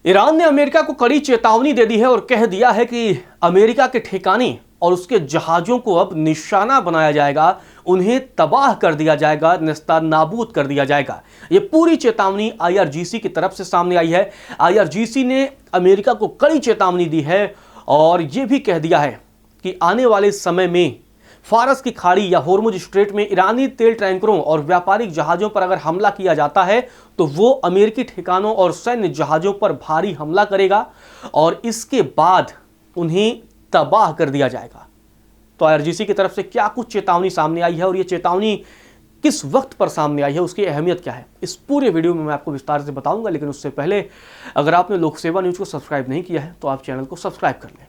Iran ने America को कड़ी चेतावनी दे दी है और कह दिया है कि अमेरिका के ठिकाने और उसके जहाजों को अब निशाना बनाया जाएगा, उन्हें तबाह कर दिया जाएगा, नेस्तनाबूद कर दिया जाएगा। ये पूरी चेतावनी आईआरजीसी की तरफ से सामने आई है। आईआरजीसी ने अमेरिका को कड़ी चेतावनी दी है और यह भी कह दिया है कि आने वाले समय में फारस की खाड़ी या होर्मुज स्ट्रेट में ईरानी तेल टैंकरों और व्यापारिक जहाजों पर अगर हमला किया जाता है तो वो अमेरिकी ठिकानों और सैन्य जहाजों पर भारी हमला करेगा और इसके बाद उन्हें तबाह कर दिया जाएगा। तो आईआरजीसी की तरफ से क्या कुछ चेतावनी सामने आई है और ये चेतावनी किस वक्त पर सामने आई है, उसकी अहमियत क्या है, इस पूरे वीडियो में मैं आपको विस्तार से बताऊंगा। लेकिन उससे पहले अगर आपने लोक सेवा न्यूज को सब्सक्राइब नहीं किया है तो आप चैनल को सब्सक्राइब कर लें।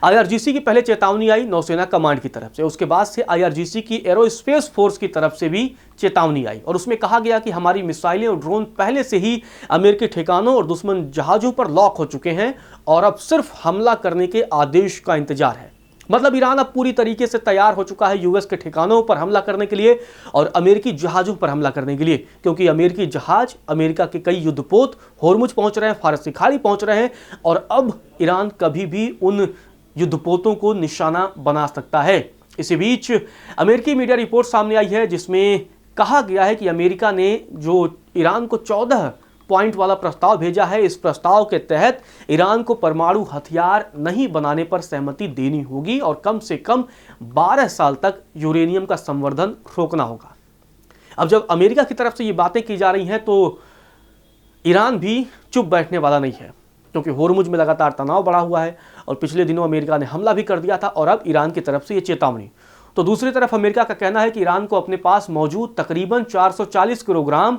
आईआरजीसी की पहले चेतावनी आई नौसेना कमांड की तरफ से, उसके बाद से आईआरजीसी की एरोस्पेस फोर्स की तरफ से भी चेतावनी आई और उसमें कहा गया कि हमारी मिसाइलें और ड्रोन पहले से ही अमेरिकी ठिकानों और दुश्मन जहाजों पर लॉक हो चुके हैं और अब सिर्फ हमला करने के आदेश का इंतजार है। मतलब ईरान अब पूरी तरीके से तैयार हो चुका है यूएस के ठिकानों पर हमला करने के लिए और अमेरिकी जहाजों पर हमला करने के लिए, क्योंकि अमेरिकी जहाज अमेरिका के कई युद्धपोत होर्मुज पहुंच रहे हैं, फारस की खाड़ी पहुंच रहे हैं और अब ईरान कभी भी उन युद्धपोतों को निशाना बना सकता है। इसी बीच अमेरिकी मीडिया रिपोर्ट सामने आई है जिसमें कहा गया है कि अमेरिका ने जो ईरान को 14 पॉइंट वाला प्रस्ताव भेजा है, इस प्रस्ताव के तहत ईरान को परमाणु हथियार नहीं बनाने पर सहमति देनी होगी और कम से कम 12 साल तक यूरेनियम का संवर्धन रोकना होगा। अब जब अमेरिका की तरफ से ये बातें की जा रही हैं तो ईरान भी चुप बैठने वाला नहीं है, क्योंकि होर्मुज में लगातार तनाव बढ़ा हुआ है और पिछले दिनों अमेरिका ने हमला भी कर दिया था और अब ईरान की तरफ से ये चेतावनी। तो दूसरी तरफ अमेरिका का कहना है कि ईरान को अपने पास मौजूद तकरीबन 440 किलोग्राम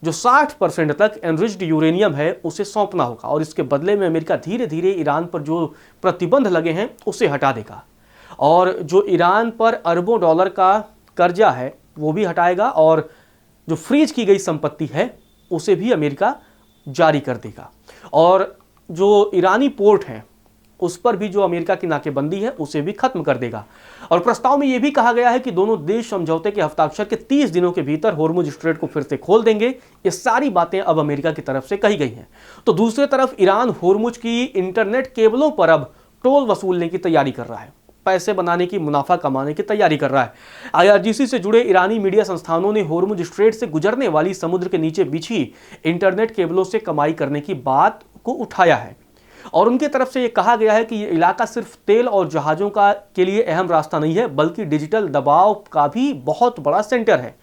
जो 60% तक एनरिच्ड यूरेनियम है उसे सौंपना होगा और इसके बदले में अमेरिका धीरे धीरे ईरान पर जो प्रतिबंध लगे हैं उसे हटा देगा और जो ईरान पर अरबों डॉलर का कर्जा है वो भी हटाएगा और जो फ्रीज की गई संपत्ति है उसे भी अमेरिका जारी कर देगा और जो ईरानी पोर्ट हैं उस पर भी जो अमेरिका की नाकेबंदी है उसे भी खत्म कर देगा। और प्रस्ताव में यह भी कहा गया है कि दोनों देश समझौते के हस्ताक्षर के 30 दिनों के भीतर होर्मुज स्ट्रेट को फिर से खोल देंगे। ये सारी बातें अब अमेरिका की तरफ से कही गई हैं। तो दूसरी तरफ ईरान होर्मुज की इंटरनेट केबलों पर अब टोल वसूलने की तैयारी कर रहा है, पैसे बनाने की, मुनाफा कमाने की तैयारी कर रहा है। आईआरजीसी से जुड़े ईरानी मीडिया संस्थानों ने होर्मुज स्ट्रेट से गुजरने वाली समुद्र के नीचे बिछी इंटरनेट केबलों से कमाई करने की बात को उठाया है और उनकी तरफ से यह कहा गया है कि यह इलाका सिर्फ तेल और जहाजों का के लिए अहम रास्ता नहीं है बल्कि डिजिटल दबाव का भी बहुत बड़ा सेंटर है।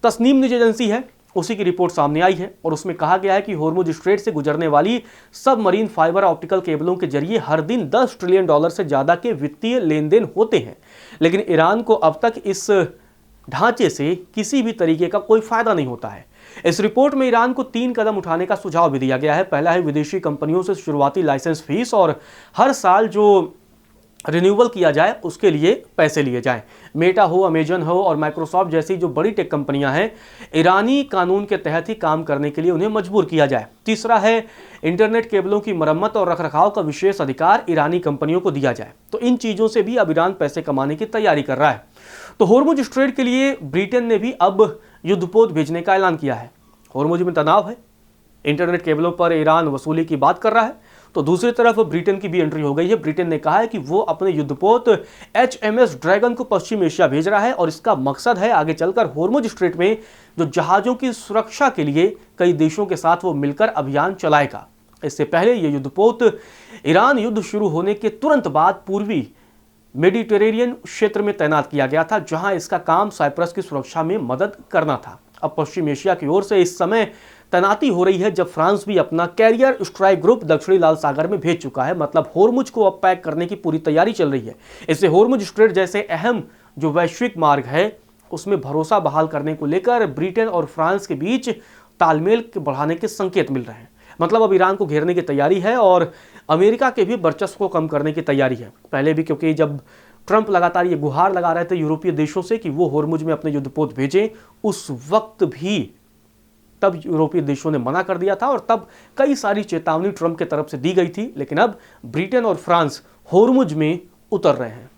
तस्नीम न्यूज एजेंसी है, उसी की रिपोर्ट सामने आई है और उसमें कहा गया है कि होर्मुज स्ट्रेट से गुजरने वाली सबमरीन फाइबर ऑप्टिकल केबलों के जरिए हर दिन $10 ट्रिलियन से ज्यादा के वित्तीय लेन देन होते हैं, लेकिन ईरान को अब तक इस ढांचे से किसी भी तरीके का कोई फायदा नहीं होता है। इस रिपोर्ट में ईरान को 3 कदम उठाने का सुझाव भी दिया गया है। पहला है विदेशी कंपनियों से शुरुआती लाइसेंस फीस और हर साल जो रिन्यूअल किया जाए उसके लिए पैसे लिए जाएं। मेटा हो, अमेजन हो और माइक्रोसॉफ्ट जैसी जो बड़ी टेक कंपनियां हैं, ईरानी कानून के तहत ही काम करने के लिए उन्हें मजबूर किया जाए। तीसरा है ब्रिटेन केबलों की मरम्मत और रखरखाव का विशेष अधिकार ईरानी कंपनियों को दिया जाए। तो इन चीज़ों से भी अब ईरान पैसे कमाने की तैयारी कर रहा है। तो होर्मुज स्ट्रेट के लिए ब्रिटेन ने भी अब युद्धपोत भेजने का ऐलान किया है। होर्मुज में तनाव है, इंटरनेट केबलों पर ईरान वसूली की बात कर रहा है, तो दूसरी तरफ ब्रिटेन की भी एंट्री हो गई है। ब्रिटेन ने कहा है कि वो अपने युद्धपोत HMS ड्रैगन को पश्चिम एशिया भेज रहा है और इसका मकसद है आगे चलकर होर्मुज स्ट्रेट में जो जहाजों की सुरक्षा के लिए कई देशों के साथ वो मिलकर अभियान चलाएगा। इससे पहले ये युद्धपोत ईरान युद्ध शुरू होने के तुरंत बाद पूर्वी मेडिटेरेनियन क्षेत्र में तैनात किया गया था, जहां इसका काम साइप्रस की सुरक्षा में मदद करना था। अब पश्चिम एशिया की ओर से इस समय तैनाती हो रही है जब फ्रांस भी अपना कैरियर स्ट्राइक ग्रुप दक्षिणी लाल सागर में भेज चुका है। मतलब होर्मुज को अब पैक करने की पूरी तैयारी चल रही है। इससे होर्मुज स्ट्रेट जैसे अहम जो वैश्विक मार्ग है उसमें भरोसा बहाल करने को लेकर ब्रिटेन और फ्रांस के बीच तालमेल बढ़ाने के संकेत मिल रहे हैं। मतलब अब ईरान को घेरने की तैयारी है और अमेरिका के भी वर्चस्व को कम करने की तैयारी है। पहले भी क्योंकि जब ट्रंप लगातार ये गुहार लगा रहे थे यूरोपीय देशों से कि वो होर्मुज में अपने युद्धपोत भेजें, उस वक्त भी तब यूरोपीय देशों ने मना कर दिया था और तब कई सारी चेतावनी ट्रंप की तरफ से दी गई थी। लेकिन अब ब्रिटेन और फ्रांस होर्मुज में उतर रहे हैं।